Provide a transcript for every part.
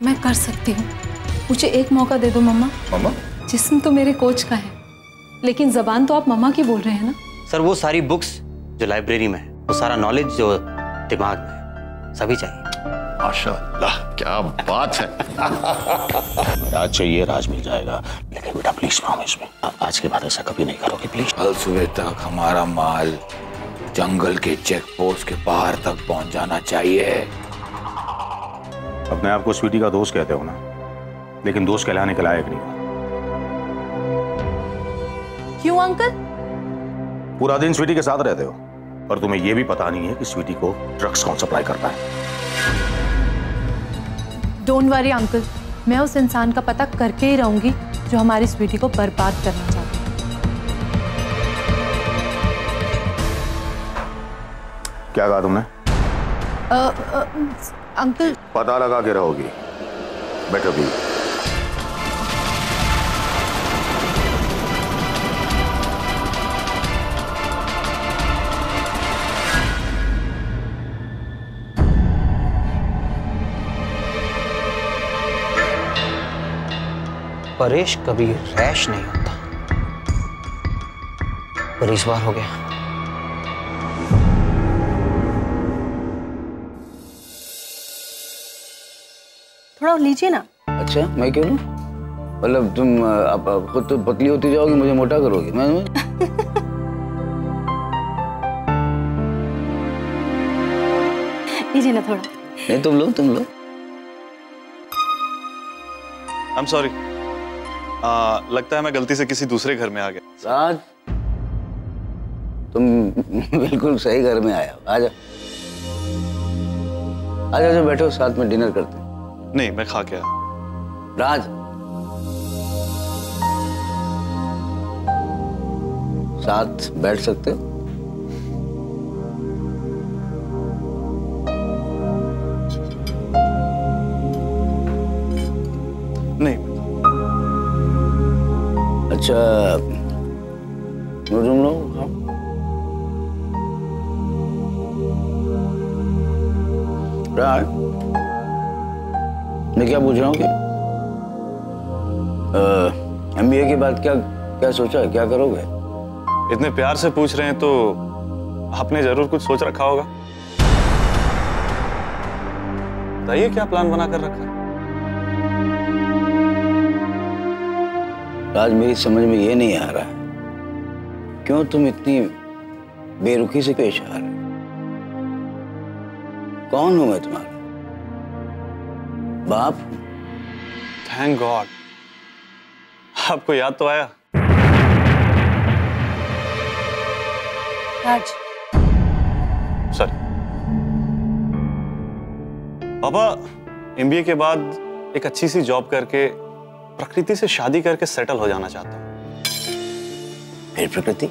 मैं कर सकती हूँ, मुझे एक मौका दे दो मम्मा। मम्मा? जिस्म तो मेरे कोच का है, लेकिन जबान तो आप मम्मा की बोल रहे हैं ना। सर वो सारी बुक्स जो लाइब्रेरी में है, वो सारा नॉलेज जो दिमाग में है, सभी चाहिए। माशाअल्लाह, क्या बात है। राज चाहिए, राज मिल जाएगा, लेकिन बेटा प्लीज प्रॉमिस मी, आज के बाद ऐसा कभी नहीं करोगे प्लीज। कल सुबह तक हमारा माल जंगल के चेक पोस्ट के बाहर तक पहुंच जाना चाहिए। अपने आप को स्वीटी का दोस्त कहते हो ना, लेकिन दोस्त कहलाने के लायक नहीं हो। क्यों अंकल? पूरा दिन स्वीटी के साथ रहते हो और तुम्हें यह भी पता नहीं है कि स्वीटी को ड्रग्स कौन सप्लाई करता है। डोंट वरी अंकल, मैं उस इंसान का पता करके ही रहूंगी जो हमारी स्वीटी को बर्बाद करना चाहता है। क्या कहा तुमने? अंकल पता लगा के रहोगी, बेटर बी। परेश कभी रैश नहीं होता, पर इस बार हो गया। थोड़ा लीजिए ना। अच्छा, मैं क्यों लूं? मतलब तुम अब खुद तो पतली होती जाओगी, मुझे मोटा करोगी। मैं लीजिए ना थोड़ा। नहीं, तुम लो। I'm sorry. लगता है मैं गलती से किसी दूसरे घर में आ गया। राज, तुम बिल्कुल सही घर में आया। आजा आजा, बैठो, साथ में डिनर करते हैं। नहीं, मैं खा के आया। राज, साथ बैठ सकते हो? नहीं। अच्छा, तुम लोग राज, मैं क्या पूछ रहा हूँ कि MBA के बाद क्या सोचा है, क्या करोगे? इतने प्यार से पूछ रहे हैं तो आपने जरूर कुछ सोच रखा होगा। बताइए, क्या प्लान बना कर रखा है? राज, मेरी समझ में ये नहीं आ रहा है, क्यों तुम इतनी बेरुखी से पेश आ रहे हो? कौन हूं मैं तुम्हारा? बाप? थैंक गॉड, आपको याद तो आया। राज, सॉरी पापा, MBA के बाद एक अच्छी सी जॉब करके प्रकृति से शादी करके सेटल हो जाना चाहता हूं। फिर प्रकृति?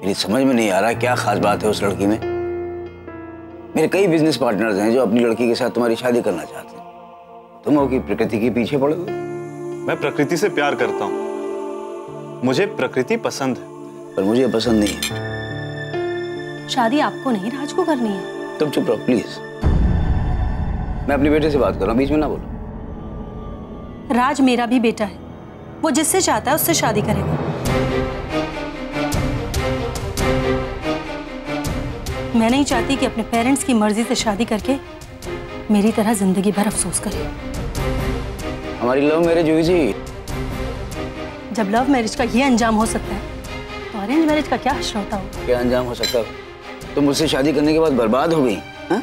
मेरी समझ में नहीं आ रहा क्या खास बात है उस लड़की में। मेरे कई बिजनेस पार्टनर्स हैं जो अपनी लड़की के साथ तुम्हारी शादी करना चाहते हैं, तुम हो कि प्रकृति के पीछे पड़े हो? मैं प्रकृति से प्यार करता हूं, मुझे प्रकृति पसंद है। पर मुझे पसंद नहीं है। शादी आपको नहीं, राज को करनी है। तुम चुप रहो प्लीज, मैं अपने बेटे से बात कर रहा हूं, बीच में ना बोलो। राज मेरा भी बेटा है, वो जिससे चाहता है उससे शादी करेगा। मैं नहीं चाहती कि अपने पेरेंट्स की मर्जी से शादी करके मेरी तरह जिंदगी भर अफसोस करे। हमारी लव मैरिज हुई थी। जब लव मैरिज का ये अंजाम हो सकता है तो अरेंज मैरिज का क्या हश्र होता होगा? क्या अंजाम हो सकता है? तुम मुझसे शादी करने के बाद बर्बाद हो गई। हाँ?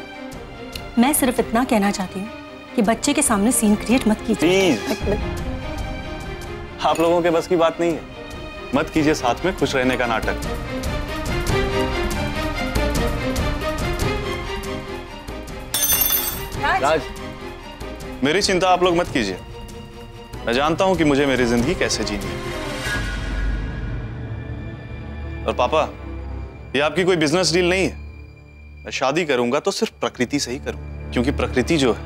मैं सिर्फ इतना कहना चाहती हूँ कि बच्चे के सामने सीन क्रिएट मत कीजिए। प्लीज, आप लोगों के बस की बात नहीं है, मत कीजिए साथ में खुश रहने का नाटक। राज, मेरी चिंता आप लोग मत कीजिए, मैं जानता हूं कि मुझे मेरी जिंदगी कैसे जीनी है। और पापा, ये आपकी कोई बिजनेस डील नहीं है। मैं शादी करूंगा तो सिर्फ प्रकृति से ही करूंगा, क्योंकि प्रकृति जो है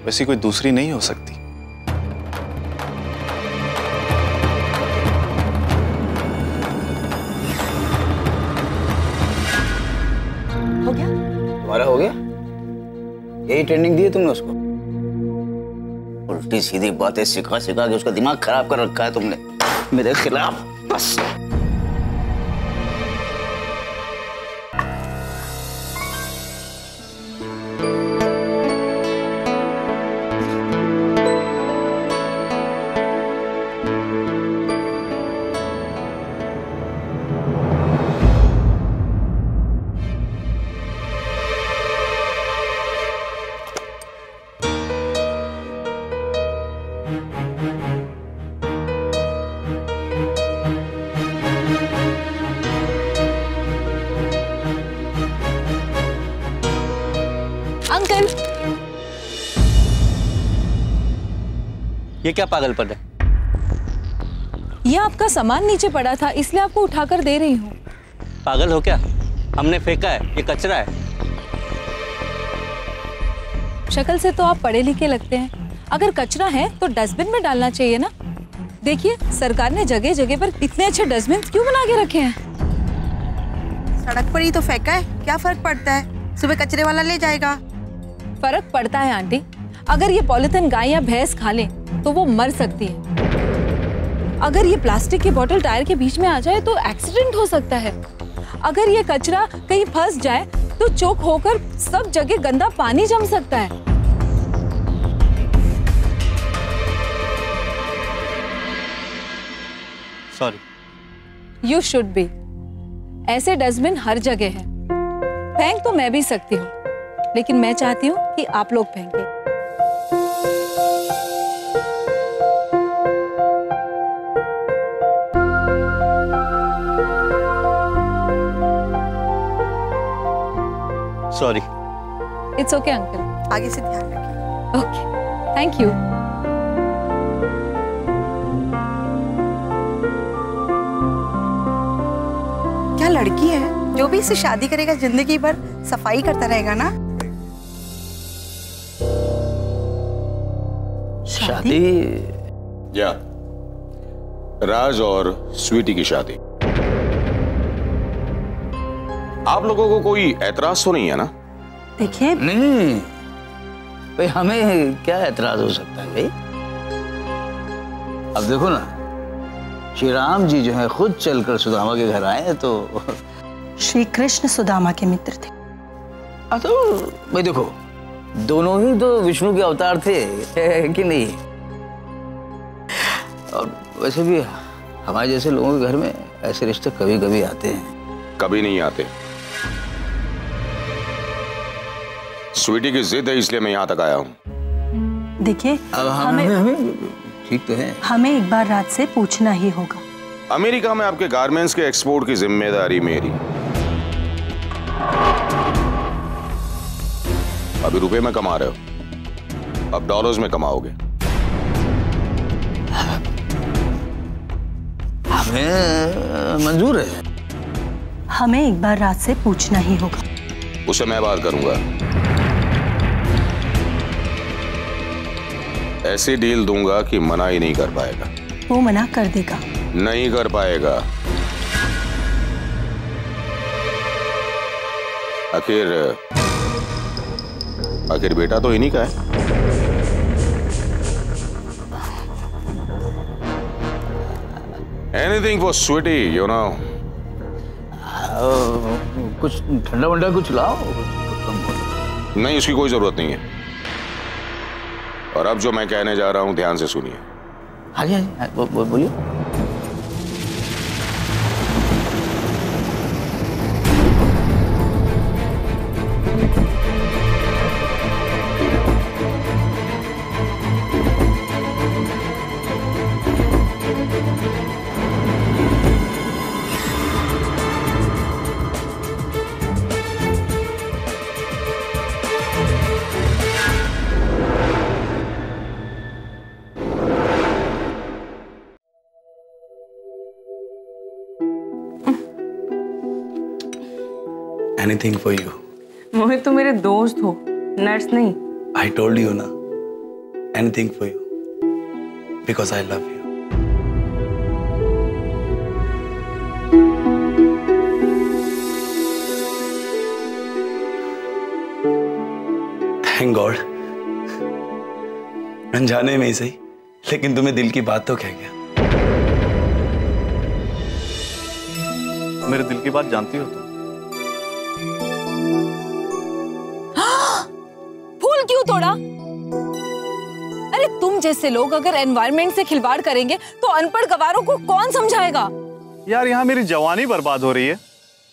वैसी कोई दूसरी नहीं हो सकती। तुम्हारा हो गया? यही ट्रेनिंग दी है तुमने उसको? उल्टी सीधी बातें सिखा सिखा के उसका दिमाग खराब कर रखा है तुमने मेरे खिलाफ। बस अंकल, ये क्या पागलपन है? ये आपका सामान नीचे पड़ा था इसलिए आपको उठाकर दे रही हूँ। पागल हो क्या? हमने फेंका है, ये कचरा है। शक्ल से तो आप पढ़े लिखे लगते हैं। अगर कचरा है तो डस्टबिन में डालना चाहिए ना। देखिए, सरकार ने जगह जगह पर इतने अच्छे डस्टबिन क्यों बना के रखे हैं? सड़क पर ही तो फेंका है, क्या फर्क पड़ता है? सुबह कचरे वाला ले जाएगा। फर्क पड़ता है आंटी। अगर ये पॉलिथीन गाय या भैंस खा ले तो वो मर सकती है। अगर ये प्लास्टिक की बोतल टायर के बीच में आ जाए तो एक्सीडेंट हो सकता है। अगर ये कचरा कहीं फंस जाए तो चोक होकर सब जगह गंदा पानी जम सकता है। सॉरी। You should be. ऐसे डस्टबिन हर जगह है। फेंक तो मैं भी सकती हूँ, लेकिन मैं चाहती हूँ कि आप लोग फेंकें। सॉरी। It's okay uncle. आगे से ध्यान रखिए। Okay, thank you. क्या लड़की है, जो भी इससे शादी करेगा जिंदगी भर सफाई करता रहेगा ना। शादी? या राज और स्वीटी की शादी। आप लोगों को कोई ऐतराज तो नहीं है ना? देखिए, नहीं भाई, हमें क्या ऐतराज हो सकता है भाई? अब देखो ना, श्री राम जी जो है खुद चलकर सुदामा के घर आए तो श्री कृष्ण सुदामा के मित्र थे। तो भाई देखो, दोनों ही तो विष्णु के अवतार थे, है कि नहीं? और वैसे भी हमारे जैसे लोगों के घर में ऐसे रिश्ते कभी कभी आते हैं। कभी नहीं आते। स्वीटी की जिद है इसलिए मैं यहां तक आया हूं। देखिए, अब हमें ठीक तो है। हमें एक बार रात से पूछना ही होगा। अमेरिका में आपके गारमेंट्स के एक्सपोर्ट की जिम्मेदारी मेरी। अभी रुपए में कमा रहे हो, अब डॉलर्स में कमाओगे। हमें मंजूर है। हमें एक बार रात से पूछना ही होगा। उससे मैं बात करूंगा। ऐसी डील दूंगा कि मना ही नहीं कर पाएगा। वो मना कर देगा। नहीं कर पाएगा। आखिर बेटा तो इन्हीं का है। Anything for sweetie, you know. कुछ ठंडा वंडा कुछ लाओ। नहीं, उसकी कोई जरूरत नहीं है। और अब जो मैं कहने जा रहा हूं ध्यान से सुनिए। हाँ जी, हाँ जी, बोलिए। Anything for you. मोहित, तुम मेरे दोस्त हो, नर्स नहीं। I told you ना, anything for you, because I love you. Thank God, अनजाने में ही सही, लेकिन तुम्हें दिल की बात तो कह गया। मेरे दिल की बात जानती हो तुम? फूल क्यों तोड़ा? अरे तुम जैसे लोग अगर एनवायरनमेंट से खिलवाड़ करेंगे तो अनपढ़ गवारों को कौन समझाएगा? यार यहाँ मेरी जवानी बर्बाद हो रही है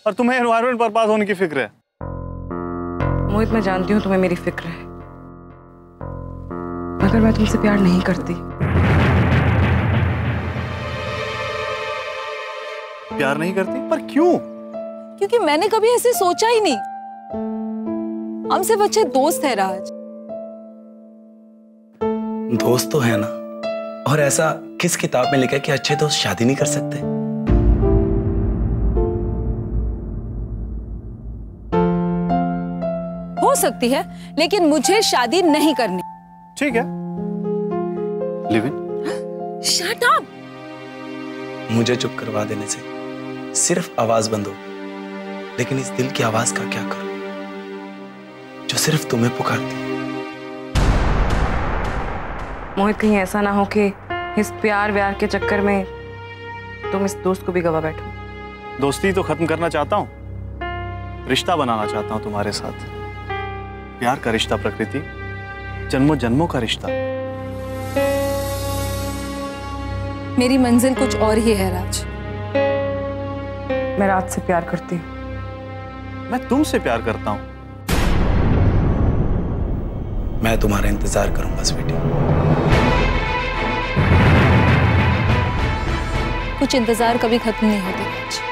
और तुम्हें एनवायरनमेंट बर्बाद होने की फिक्र है। मोहित, मैं जानती हूँ तुम्हें मेरी फिक्र है, मगर मैं तुमसे प्यार नहीं करती। प्यार नहीं करती? पर क्यों? क्योंकि मैंने कभी ऐसे सोचा ही नहीं। हम सिर्फ अच्छे दोस्त हैं राज। दोस्त तो है ना, और ऐसा किस किताब में लिखा है कि अच्छे दोस्त शादी नहीं कर सकते? हो सकती है, लेकिन मुझे शादी नहीं करनी। ठीक है, लिव इन। Shut up. मुझे चुप करवा देने से सिर्फ आवाज बंद हो, लेकिन इस दिल की आवाज का क्या करूं जो सिर्फ तुम्हें पुकारती है? मोहित, कहीं ऐसा ना हो कि इस प्यार व्यार के चक्कर में तुम इस दोस्त को भी गवा बैठो। दोस्ती तो खत्म करना चाहता हूँ, रिश्ता बनाना चाहता हूँ तुम्हारे साथ। प्यार का रिश्ता प्रकृति, जन्मों जन्मों का रिश्ता। मेरी मंजिल कुछ और ही है राज। मैं राज से प्यार करती हूँ। मैं तुमसे प्यार करता हूँ। मैं तुम्हारा इंतजार करूंगा स्वीटी। कुछ इंतजार कभी खत्म नहीं होते राज।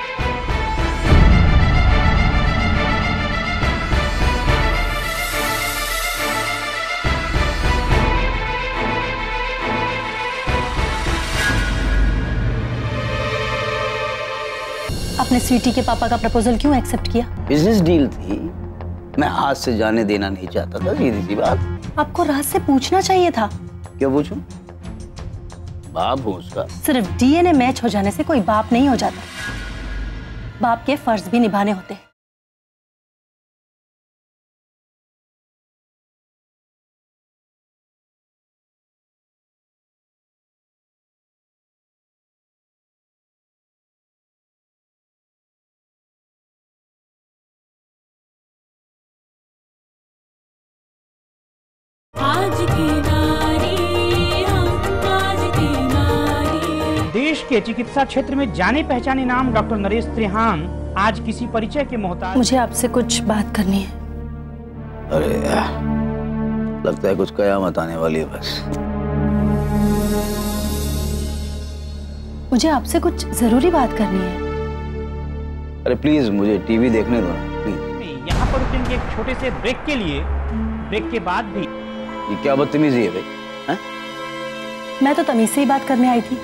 आपने स्वीटी के पापा का प्रपोजल क्यों एक्सेप्ट किया? बिजनेस डील थी, मैं हाथ से जाने देना नहीं चाहता था, सीधी सी बात। आपको राज से पूछना चाहिए था। क्यों पूछूं? बाप हूं उसका। सिर्फ डीएनए मैच हो जाने से कोई बाप नहीं हो जाता, बाप के फर्ज भी निभाने होते हैं। आज की नारी, आज की नारी। देश के चिकित्सा क्षेत्र में जाने पहचाने नाम डॉक्टर नरेश त्रिहान आज किसी परिचय के मोहताज। मुझे आपसे कुछ बात करनी है। अरे यार, लगता है कुछ कयामत आने वाली है बस। मुझे आपसे कुछ जरूरी बात करनी है। अरे प्लीज मुझे टीवी देखने दो ना, प्लीज। यहाँ पर रुकेंगे एक छोटे से ब्रेक के लिए। ब्रेक के बाद भी ये क्या बदतमीजी है भाई? हैं? मैं तो तमीज से ही बात करने आई थी,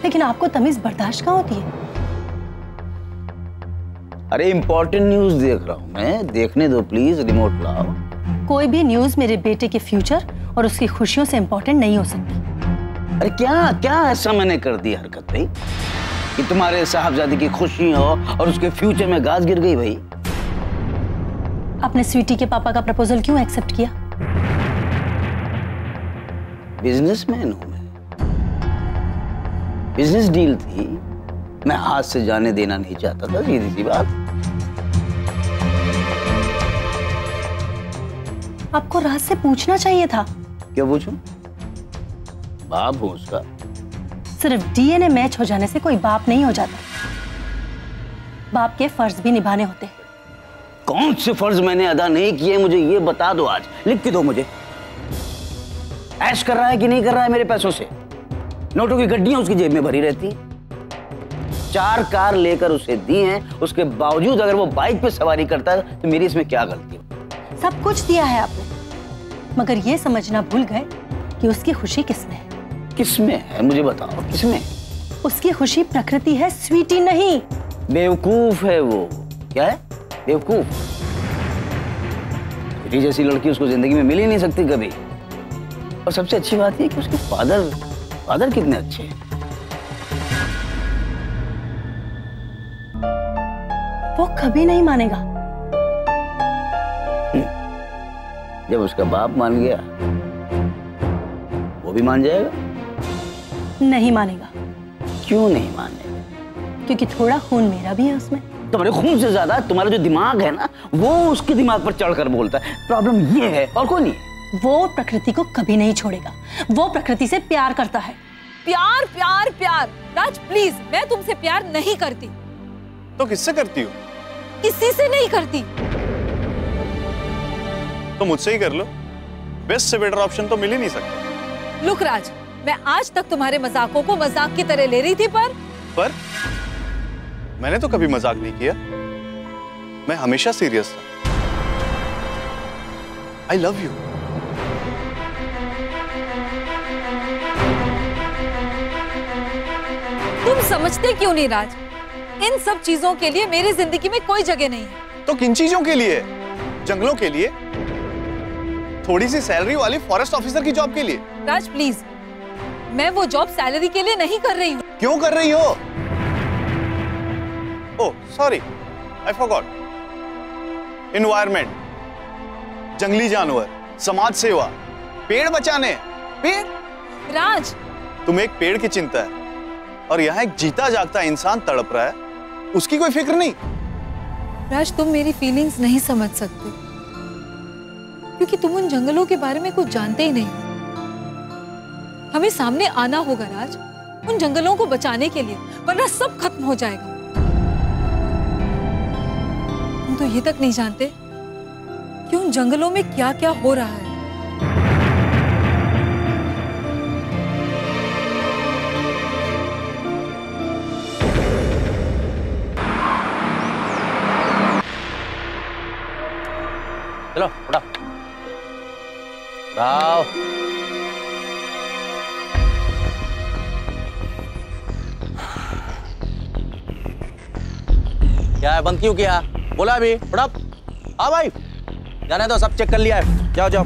लेकिन आपको तमीज बर्दाश्त कहाँ होती है? अरे इंपॉर्टेंट न्यूज देख रहा हूँ मैं, देखने दो प्लीज, रिमोट लाओ। कोई भी न्यूज मेरे बेटे के फ्यूचर और उसकी खुशियों से इंपॉर्टेंट नहीं हो सकती। अरे क्या क्या ऐसा मैंने कर दी हरकत भाई कि तुम्हारे साहबजादी की खुशी हो और उसके फ्यूचर में घास गिर गई भाई? आपने स्वीटी के पापा का प्रपोजल क्यों एक्सेप्ट किया? बिजनेसमैन हूं मैं, बिजनेस डील थी, मैं हाथ से जाने देना नहीं चाहता था, सीधी सी बात। आपको राज से पूछना चाहिए था। क्यों पूछूं? बाप हूं उसका। सिर्फ डीएनए मैच हो जाने से कोई बाप नहीं हो जाता, बाप के फर्ज भी निभाने होते हैं। कौन से फर्ज मैंने अदा नहीं किए, मुझे ये बता दो, आज लिख के दो मुझे। ऐश कर रहा है कि नहीं कर रहा है मेरे पैसों से? नोटों की गड्डियां उसकी जेब में भरी रहती हैं। 4 कार लेकर उसे दी हैं, उसके बावजूद अगर वो बाइक पे सवारी करता है तो मेरी इसमें क्या गलती? सब कुछ दिया है आपने, मगर ये समझना भूल गए कि उसकी खुशी किसमें है। किसमें है मुझे बताओ, किसमें? उसकी खुशी प्रकृति है, स्वीटी नहीं। बेवकूफ है वो। क्या है? बेवकूफ। स्वीटी जैसी लड़की उसको जिंदगी में मिल ही नहीं सकती कभी। और सबसे अच्छी बात यह कि उसके फादर कितने अच्छे हैं। वो कभी नहीं मानेगा। जब उसका बाप मान गया, वो भी मान जाएगा? नहीं मानेगा। क्यों नहीं मानेगा? क्योंकि थोड़ा खून मेरा भी है उसमें। तुम्हारे खून से ज्यादा तुम्हारा जो दिमाग है ना, वो उसके दिमाग पर चढ़कर बोलता है। प्रॉब्लम ये है और कोई नहीं। वो प्रकृति को कभी नहीं छोड़ेगा। वो प्रकृति से प्यार करता है। प्यार प्यार प्यार। राज प्लीज, मैं तुमसे प्यार नहीं करती। तो किससे करती हो? किसी से नहीं करती। तो मुझसे ही कर लो। बेस्ट से बेटर ऑप्शन तो मिल ही नहीं सकता। लुक राज, मैं आज तक तुम्हारे मजाकों को मजाक की तरह ले रही थी, पर मैंने तो कभी मजाक नहीं किया। मैं हमेशा सीरियस था। I love you. तुम समझते क्यों नहीं राज? इन सब चीजों के लिए मेरी जिंदगी में कोई जगह नहीं है। तो किन चीजों के लिए? जंगलों के लिए? थोड़ी सी सैलरी वाली फॉरेस्ट ऑफिसर की जॉब के लिए? राज प्लीज, मैं वो जॉब सैलरी के लिए नहीं कर रही हूँ। क्यों कर रही हो? Oh sorry, I forgot. Environment, जंगली जानवर, समाज सेवा, पेड़ बचाने। पेड़? राज, तुम्हें एक पेड़ की चिंता है और यहाँ एक जीता जागता इंसान तड़प रहा है, उसकी कोई फिक्र नहीं। राज, तुम मेरी फीलिंग्स नहीं समझ सकते क्योंकि तुम उन जंगलों के बारे में कुछ जानते ही नहीं। हमें सामने आना होगा राज, उन जंगलों को बचाने के लिए, वरना सब खत्म हो जाएगा। तुम तो ये तक नहीं जानते कि उन जंगलों में क्या क्या हो रहा है। चलो उठा। राव। क्या है, बंद क्यों किया? बोला अभी उठा। हाँ भाई, जाने दो, सब चेक कर लिया है। जाओ जाओ।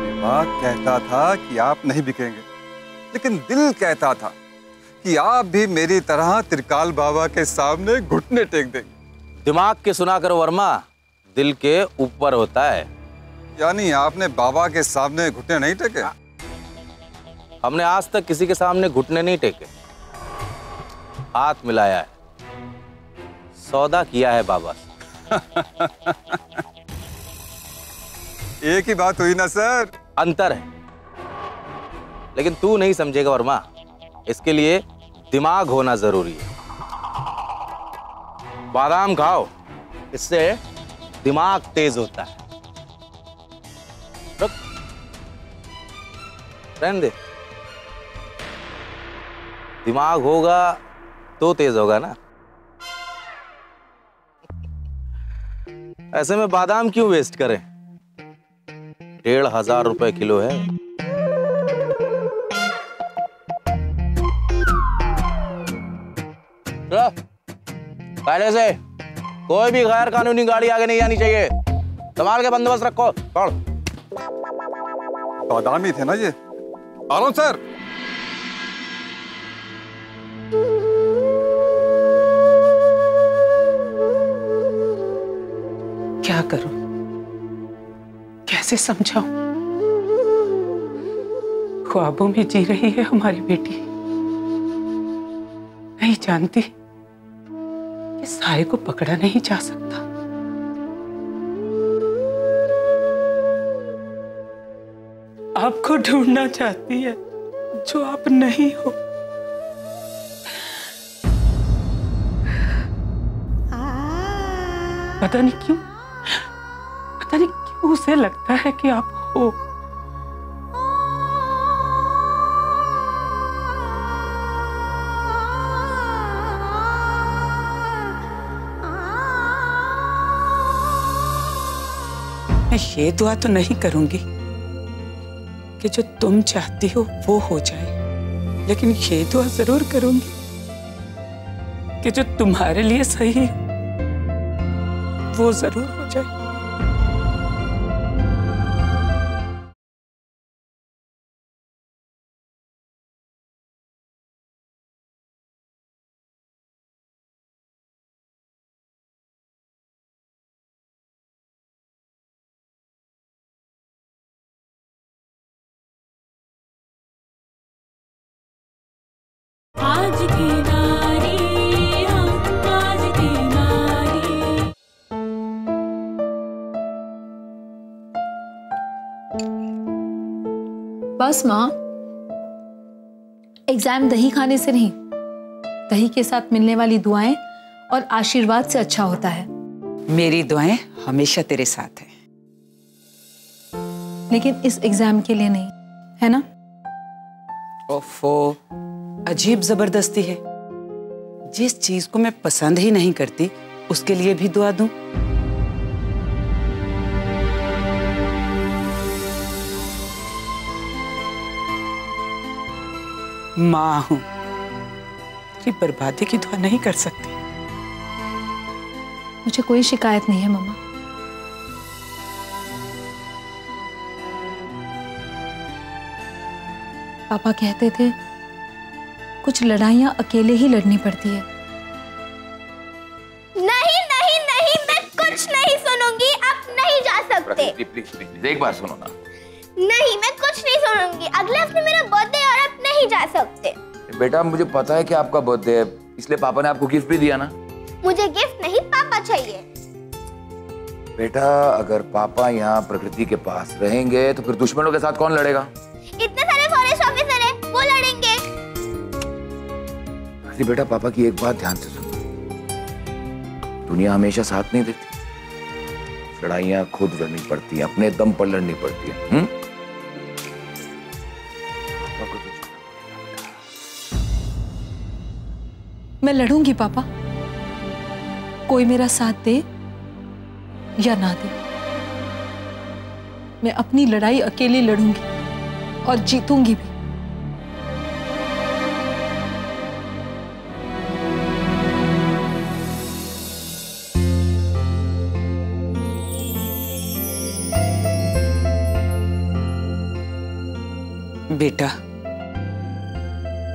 दिमाग कहता था कि आप नहीं बिकेंगे, लेकिन दिल कहता था कि आप भी मेरी तरह त्रिकाल बाबा के सामने घुटने टेक देंगे। दिमाग के सुना करो वर्मा, दिल के ऊपर होता है। यानी आपने बाबा के सामने घुटने नहीं टेके? हमने आज तक किसी के सामने घुटने नहीं टेके, हाथ मिलाया है, सौदा किया है बाबा से। एक ही बात हुई ना सर? अंतर है, लेकिन तू नहीं समझेगा वर्मा। इसके लिए दिमाग होना जरूरी है। बादाम खाओ, इससे दिमाग तेज होता है। रुक, रहने दे। दिमाग होगा तो तेज होगा ना। ऐसे में बादाम क्यों वेस्ट करें? 1,500 रुपए किलो है। चलो, पहले से कोई भी गैर कानूनी गाड़ी आगे नहीं आनी चाहिए। संभाल के बंदोबस्त रखो। कौन? बादामी थे ना ये। आ रहा हूं सर। क्या करूं, कैसे समझाऊं? ख्वाबों में जी रही है हमारी बेटी, नहीं जानती कि साए को पकड़ा नहीं जा सकता। आपको ढूंढना चाहती है जो आप नहीं हो। पता नहीं क्यों उसे लगता है कि आप हो। मैं ये दुआ तो नहीं करूंगी कि जो तुम चाहती हो वो हो जाए, लेकिन ये दुआ जरूर करूंगी कि जो तुम्हारे लिए सही है वो जरूर हो जाए। आज की नारी हम आज की नारी। बस माँ, एग्जाम दही खाने से नहीं, दही के साथ मिलने वाली दुआएं और आशीर्वाद से अच्छा होता है। मेरी दुआएं हमेशा तेरे साथ हैं। लेकिन इस एग्जाम के लिए नहीं, है ना? ओफो, अजीब जबरदस्ती है। जिस चीज को मैं पसंद ही नहीं करती उसके लिए भी दुआ दूं? माँ हूं, तेरी बर्बादी की दुआ नहीं कर सकती। मुझे कोई शिकायत नहीं है मम्मा। पापा कहते थे कुछ लड़ाइयां अकेले ही लड़नी पड़ती है। नहीं नहीं नहीं, मैं कुछ नहीं सुनूंगी, आप नहीं जा सकते। प्लीज प्लीज एक बार सुनो ना। नहीं, मैं कुछ नहीं सुनूंगी। अगले हफ्ते मेरा बर्थडे है और आप नहीं जा सकते। बेटा मुझे पता है कि आपका बर्थडे है, इसलिए पापा ने आपको गिफ्ट भी दिया ना। मुझे गिफ्ट नहीं, पापा चाहिए। बेटा अगर पापा यहाँ प्रकृति के पास रहेंगे तो फिर दुश्मनों के साथ कौन लड़ेगा? इतने सारे फॉरेस्ट ऑफिसर हैं, वो लड़ेंगे। अरे बेटा पापा की एक बात ध्यान से सुनो, दुनिया हमेशा साथ नहीं देती, लड़ाइयाँ खुद लड़नी पड़ती है, अपने दम पर लड़नी पड़ती है। मैं लड़ूंगी पापा, कोई मेरा साथ दे या ना दे, मैं अपनी लड़ाई अकेले लड़ूंगी और जीतूंगी भी। बेटा,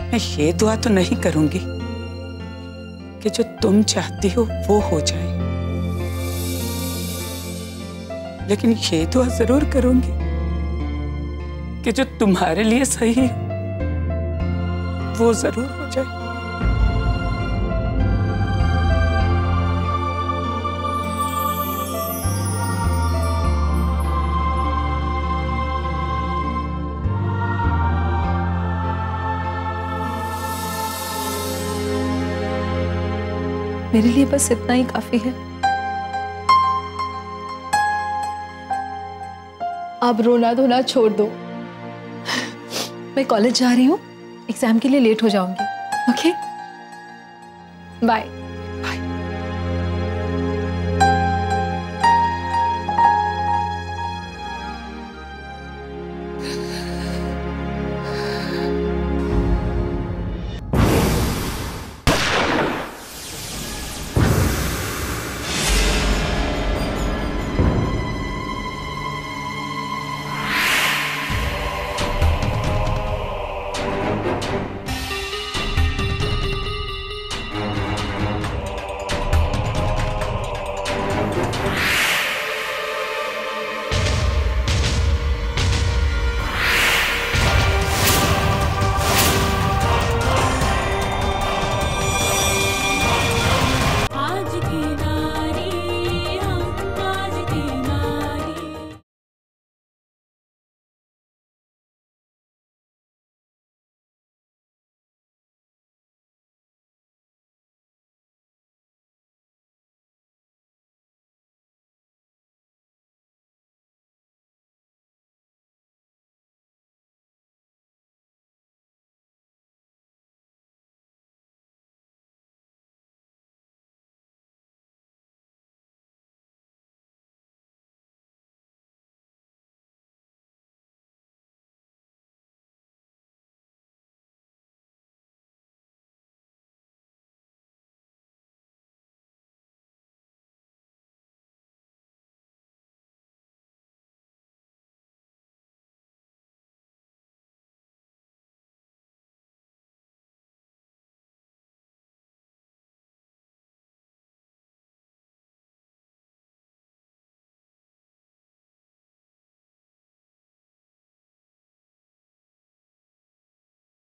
मैं ये दुआ तो नहीं करूंगी कि जो तुम चाहती हो वो हो जाए, लेकिन ये दुआ जरूर करूंगी कि जो तुम्हारे लिए सही है वो जरूर हो जाए। मेरे लिए बस इतना ही काफी है। आप रोना धोना छोड़ दो, मैं कॉलेज जा रही हूँ, एग्जाम के लिए लेट हो जाऊंगी। Okay, bye.